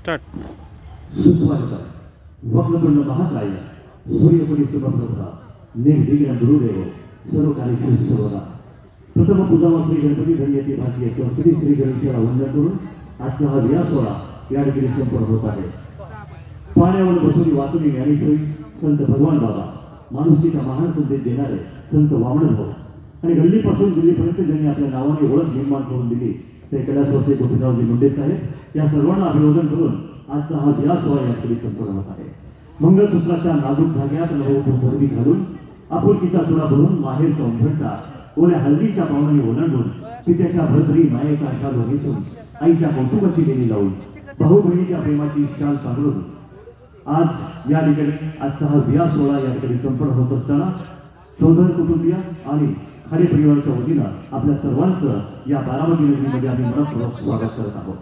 Start. सुस्वागत Vakratunda महाकाय सूर्यकोटी समप्रभा निर्विघ्न गुरुदेव सर्व कार्यक्षम सर्वदा. प्रथम पूजावा श्री गणपती धन्यते भारतीय संस्कृती श्री गणेशाला वंदन करून आजचा हा विया सोहळा या ठिकाणी संपन्न होत आहे. पाण्यावर बसवली वाचली ज्ञानेश्वरी संत भगवान बाबा, माणुसकीचा महान संदेश देणारे संत वामन भाऊ आणि गल्लीपासून दिल्लीपर्यंत ज्यांनी आपल्या नावाने ओळख निर्माण करून दिली ते कैलासवासी गोपीनाथजी मुंडे साहेब, या सर्वांना अभिवादन करून आजचा हा विया सोहळा या ठिकाणी संपन्न होत आहे. मंगळसूत्राच्या नाजूक धाग्यात नववधू घालून आपुलकीचा चुडा भरून माहेरचा उंबरठा ओल्या हळदीच्या पावनाने ओलांडून पित्याच्या भरसरी मायेचा शाल घासून आईच्या कौतुकाची देणी लावून भाऊ बहिणीच्या प्रेमाची शाल पांघरून आज या ठिकाणी आजचा हा विया सोहळा या ठिकाणी संपन्न होत असताना चौधर कुटुंबीय आणि खाडे परिवाराच्या वतीनं आपल्या सर्वांचं या बारामती नगरीमध्ये आम्ही मनपूर्वक स्वागत करत आहोत.